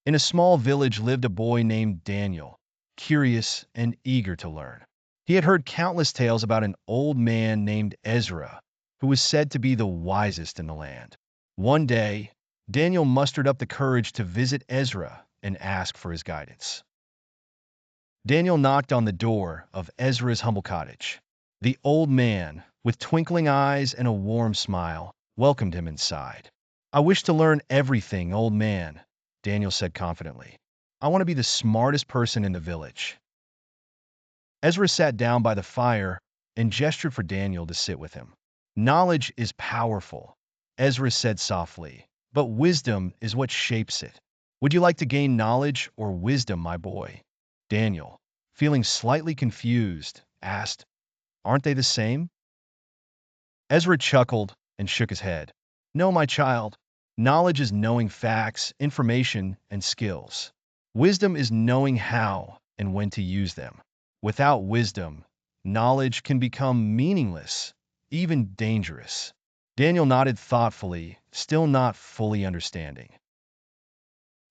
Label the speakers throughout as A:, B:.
A: In a small village lived a boy named Daniel, curious and eager to learn. He had heard countless tales about an old man named Ezra, who was said to be the wisest in the land. One day, Daniel mustered up the courage to visit Ezra and ask for his guidance. Daniel knocked on the door of Ezra's humble cottage. The old man, with twinkling eyes and a warm smile, welcomed him inside. "I wish to learn everything, old man," Daniel said confidently. "I want to be the smartest person in the village." Ezra sat down by the fire and gestured for Daniel to sit with him. "Knowledge is powerful," Ezra said softly, "but wisdom is what shapes it. Would you like to gain knowledge or wisdom, my boy?" Daniel, feeling slightly confused, asked, "Aren't they the same?" Ezra chuckled and shook his head. "No, my child. Knowledge is knowing facts, information, and skills. Wisdom is knowing how and when to use them. Without wisdom, knowledge can become meaningless, even dangerous." Daniel nodded thoughtfully, still not fully understanding.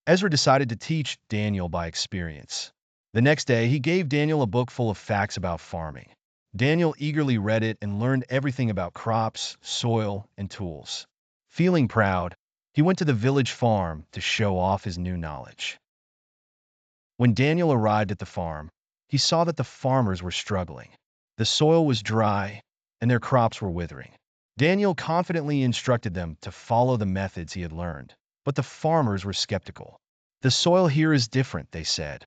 A: Ezra decided to teach Daniel by experience. The next day, he gave Daniel a book full of facts about farming. Daniel eagerly read it and learned everything about crops, soil, and tools. Feeling proud, he went to the village farm to show off his new knowledge. When Daniel arrived at the farm, he saw that the farmers were struggling. The soil was dry, and their crops were withering. Daniel confidently instructed them to follow the methods he had learned, but the farmers were skeptical. "The soil here is different," they said.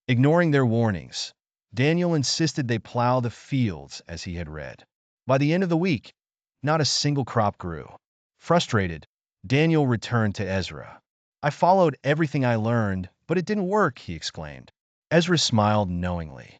A: Ignoring their warnings, Daniel insisted they plow the fields as he had read. By the end of the week, not a single crop grew. Frustrated, Daniel returned to Ezra. "I followed everything I learned, but it didn't work," he exclaimed. Ezra smiled knowingly.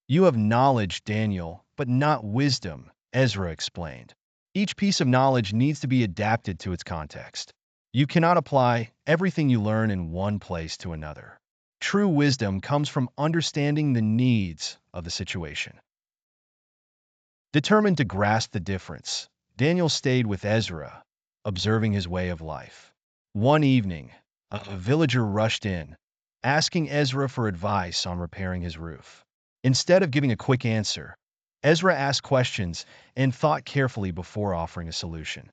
A: "You have knowledge, Daniel, but not wisdom," Ezra explained. "Each piece of knowledge needs to be adapted to its context. You cannot apply everything you learn in one place to another. True wisdom comes from understanding the needs of the situation." Determined to grasp the difference, Daniel stayed with Ezra, observing his way of life. One evening, a villager rushed in, asking Ezra for advice on repairing his roof. Instead of giving a quick answer, Ezra asked questions and thought carefully before offering a solution.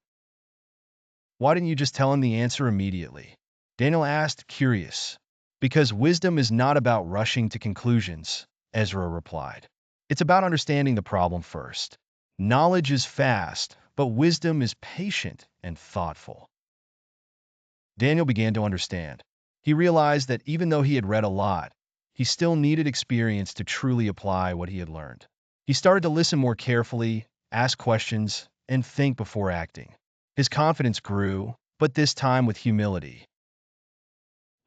A: "Why didn't you just tell him the answer immediately?" Daniel asked, curious. "Because wisdom is not about rushing to conclusions," Ezra replied. "It's about understanding the problem first. Knowledge is fast, but wisdom is patient and thoughtful." Daniel began to understand. He realized that even though he had read a lot, he still needed experience to truly apply what he had learned. He started to listen more carefully, ask questions, and think before acting. His confidence grew, but this time with humility.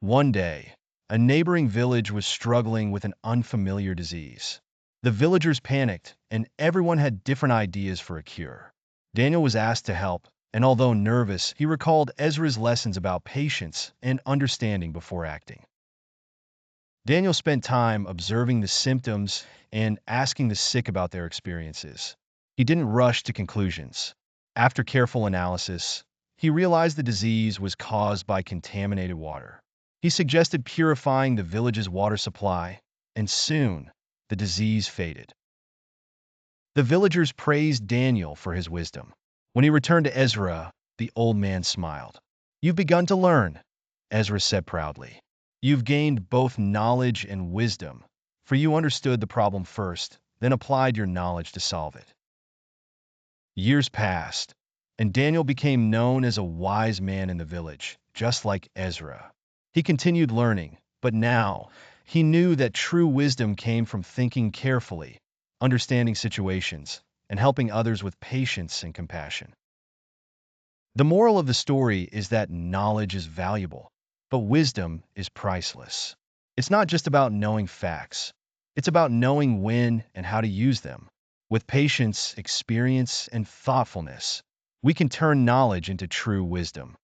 A: One day, a neighboring village was struggling with an unfamiliar disease. The villagers panicked, and everyone had different ideas for a cure. Daniel was asked to help, and although nervous, he recalled Ezra's lessons about patience and understanding before acting. Daniel spent time observing the symptoms and asking the sick about their experiences. He didn't rush to conclusions. After careful analysis, he realized the disease was caused by contaminated water. He suggested purifying the village's water supply, and soon the disease faded. The villagers praised Daniel for his wisdom. When he returned to Ezra, the old man smiled. "You've begun to learn," Ezra said proudly. "You've gained both knowledge and wisdom, for you understood the problem first, then applied your knowledge to solve it." Years passed, and Daniel became known as a wise man in the village, just like Ezra. He continued learning, but now he knew that true wisdom came from thinking carefully, understanding situations, and helping others with patience and compassion. The moral of the story is that knowledge is valuable, but wisdom is priceless. It's not just about knowing facts. It's about knowing when and how to use them. With patience, experience, and thoughtfulness, we can turn knowledge into true wisdom.